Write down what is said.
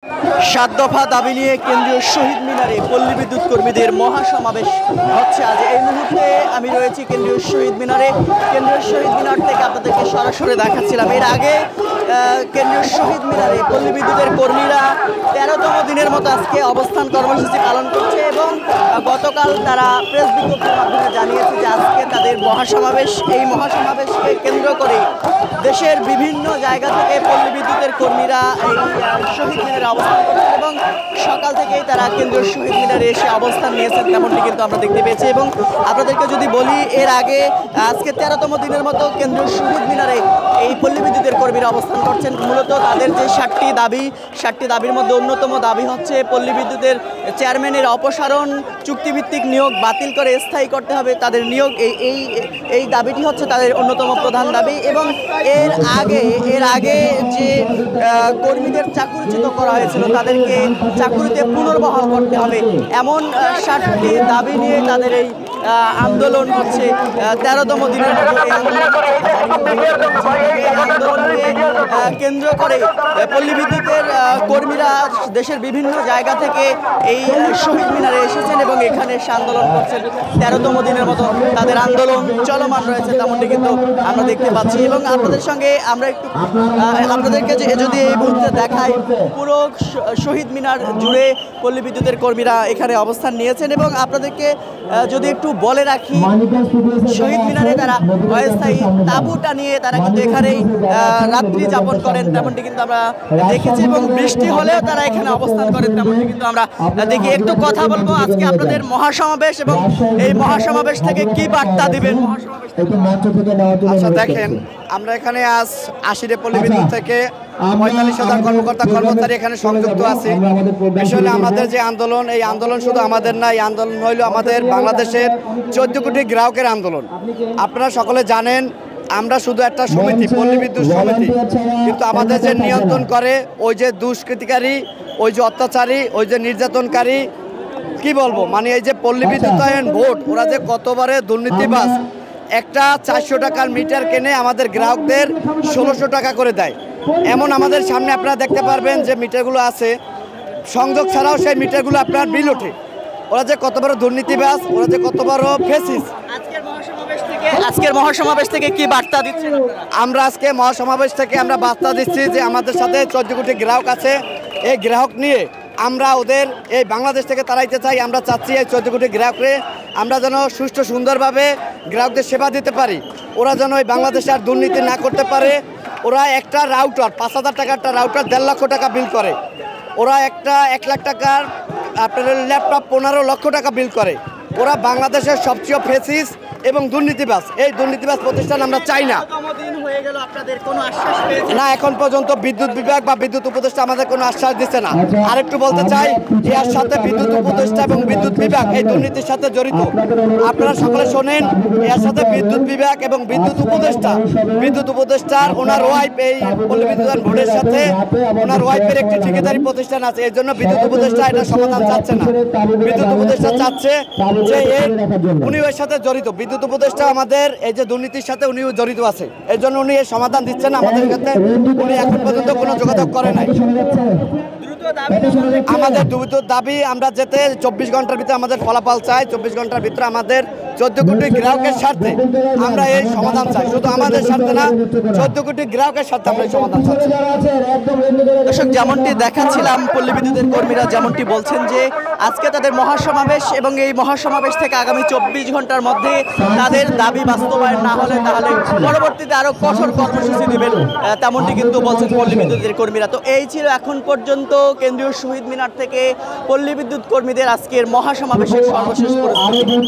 সাত দফা দাবি নিয়ে কেন্দ্রীয় শহীদ মিনারে পল্লী বিদ্যুৎ কর্মীদের মহাসমাবেশ হচ্ছে আজ। এই মুহূর্তে আমি রয়েছি কেন্দ্রীয় শহীদ মিনারে। কেন্দ্রীয় শহীদ মিনার থেকে আপনাদেরকে সরাসরি দেখাচ্ছিলাম। এর আগে কেন্দ্রীয় শহীদ মিনারে পল্লী বিদ্যুতের কর্মীরা 13তম দিনের মতো আজকে অবস্থান কর্মসূচি পালন করছে এবং গতকাল তারা প্রেস বিজ্ঞপ্তির মাধ্যমে জানিয়েছে যে আজকে তাদের মহাসমাবেশ, এই মহাসমাবেশকে কেন্দ্র করে দেশের বিভিন্ন জায়গা থেকে পল্লী বিদ্যুতের কর্মীরা এই শহীদ মিনারে অবস্থান করছেন এবং সকাল থেকেই তারা কেন্দ্রীয় শহীদ মিনারে এসে অবস্থান নিয়েছেন, তেমনটি কিন্তু আমরা দেখতে পেয়েছি। এবং আপনাদেরকে যদি বলি, এর আগে আজকে 13তম দিনের মতো কেন্দ্রীয় শহীদ মিনারে এই পল্লী বিদ্যুতের কর্মীরা অবস্থান করছেন। মূলত তাদের যে 7টি দাবির মধ্যে অন্যতম দাবি হচ্ছে পল্লী বিদ্যুতের চেয়ারম্যানের অপসারণ, চুক্তিভিত্তিক নিয়োগ বাতিল করে স্থায়ী করতে হবে তাদের নিয়োগ। এই দাবিটি হচ্ছে তাদের অন্যতম প্রধান দাবি। এবং এর আগে যে কর্মীদের চাকরিচ্যুত করা হয়েছিল তাদেরকে চাকরিতে পুনর্বহাল করতে হবে, এমন 7টি দাবি নিয়ে তাদের এই আন্দোলন হচ্ছে 13তম দিনের আন্দোলনকে কেন্দ্র করে পল্লী বিদ্যুতের কর্মীরা দেশের বিভিন্ন জায়গা থেকে এই শহীদ মিনারে এসেছেন এবং এখানে এসে আন্দোলন করছেন। 13তম দিনের মতো তাদের আন্দোলন চলমান রয়েছে, তেমনটি কিন্তু আমরা দেখতে পাচ্ছি। এবং আপনাদের সঙ্গে আমরা একটু আপনাদেরকে যদি এই মুহূর্তে দেখাই, পুরো শহীদ মিনার জুড়ে পল্লী বিদ্যুতের কর্মীরা এখানে অবস্থান নিয়েছেন। এবং আপনাদেরকে যদি একটু বলে রাখি, শহীদ মিনারে তারা অস্থায়ী তাঁবুটা নিয়ে তারা কিন্তু এখানেই রাত্রি যাপন করেন, তেমনটি কিন্তু আমরা দেখেছি। এবং বৃষ্টি হলেও তারা এখানে অবস্থান করেন, তেমনটি কিন্তু আমরা দেখি। একটু কথা বলবো আজকে আপনাদের মহাসমাবেশ এবং এই মহাসমাবেশ থেকে কি বার্তা দিবেন? আচ্ছা, দেখেন, আমরা এখানে আজ 80 পল্লী বিদ্যুৎ থেকে 45,000 কর্মকর্তা কর্মচারী এখানে সংযুক্ত আছি। আসলে আমাদের যে আন্দোলন, এই আন্দোলন শুধু আমাদের না, এই আন্দোলন হইল আমাদের বাংলাদেশের 14 কোটি গ্রাহকের আন্দোলন। আপনারা সকলে জানেন, আমরা শুধু একটা সমিতি, পল্লী বিদ্যুৎ সমিতি, কিন্তু আমাদের যে নিয়ন্ত্রণ করে ওই যে দুষ্কৃতিকারী, ওই যে অত্যাচারী, ওই যে নির্যাতনকারী, কি বলবো, মানে এই যে পল্লী বিদ্যুতায়ন বোর্ড, ওরা যে কতবারে দুর্নীতিবাজ। একটা 400 টাকার মিটার কেনে আমাদের গ্রাহকদের 1600 টাকা করে দেয়। এমন আমাদের সামনে আপনারা দেখতে পারবেন যে মিটারগুলো আছে, সংযোগ ছাড়াও সেই মিটারগুলো আপনার বিল ওঠে। ওরা যে কত বড় দুর্নীতিবাজ, ওরা যে কত বড় ফেসিস। আজকের মহাসমাবেশ থেকে কি বার্তা দিচ্ছেন? আমরা আজকে মহাসমাবেশ থেকে আমরা বার্তা দিচ্ছি যে আমাদের সাথে 14 কোটি গ্রাহক আছে। এই গ্রাহক নিয়ে আমরা ওদের এই বাংলাদেশ থেকে তাড়াইতে চাই। আমরা চাচ্ছি এই 14 কোটি গ্রাহকরে আমরা যেন সুষ্ঠু সুন্দরভাবে গ্রাহকদের সেবা দিতে পারি। ওরা যেন এই বাংলাদেশে আর দুর্নীতি না করতে পারে। ওরা একটা রাউটার 5,000 টাকার একটা রাউটার 1.5 লক্ষ টাকা বিল করে। ওরা একটা 1 লাখ টাকার আপনার ল্যাপটপ 15 লক্ষ টাকা বিল করে। ওরা বাংলাদেশের সবচেয়ে ফেসিস এবং দুর্নীতিবাজ। এই দুর্নীতিবাজ প্রতিষ্ঠান আমরা চাই না। না, এখন পর্যন্ত বিদ্যুৎ বিভাগ বা বিদ্যুৎ উপদেষ্টা আমাদের কোনো আশ্বাস দিচ্ছে না। আরেকটু বলতে চাই, এর সাথে বিদ্যুৎ উপদেষ্টা এবং বিদ্যুৎ বিভাগ এই দুর্নীতির সাথে জড়িত। আপনারা সকলে শোনেন, এর সাথে বিদ্যুৎ বিভাগ এবং বিদ্যুৎ উপদেষ্টার ওনার ওয়াইফ, এই পল্লী বিদ্যুৎ বোর্ডের সাথে ওনার ওয়াইফের একটি ঠিকাদারি প্রতিষ্ঠান আছে। এই জন্য বিদ্যুৎ উপদেষ্টা এটা সমাধান চাচ্ছে না। বিদ্যুৎ উপদেষ্টা চাচ্ছে যে উনি এর সাথে জড়িত। বিদ্যুৎ উপদেষ্টা আমাদের এই যে দুর্নীতির সাথে উনিও জড়িত আছে, এই জন্য উনি এর সমাধান দিচ্ছেন না আমাদের ক্ষেত্রে। উনি এখন পর্যন্ত কোনো যোগাযোগ করে নাই। আমাদের দ্রুত দাবি, আমরা যেতে 24 ঘন্টার ভিতরে আমাদের ফলাফল চাই। 24 ঘন্টার ভিতরে আমাদের 14 কোটি গ্রাহকের স্বার্থে আমরা এই সমাধান চাই। শুধু আমাদের স্বার্থে না, 14 কোটি গ্রাহকের স্বার্থে আমরা এই সমাধান চাচ্ছি। দর্শক, যেমনটি দেখাচ্ছিলাম, পল্লী বিদ্যুতের কর্মীরা যেমনটি বলছেন যে আজকে তাদের মহাসমাবেশ এবং এই মহাসমাবেশ থেকে আগামী 24 ঘন্টার মধ্যে তাদের দাবি বাস্তবায়ন না হলে তাহলে পরবর্তীতে আরো কঠোর কর্মসূচি নেবেন, তেমনটি কিন্তু বলছেন পল্লী বিদ্যুতের কর্মীরা। তো এই ছিল এখন পর্যন্ত কেন্দ্রীয় শহীদ মিনার থেকে পল্লী বিদ্যুৎ কর্মীদের আজকের মহাসমাবেশের সর্বশেষ পরিস্থিতি।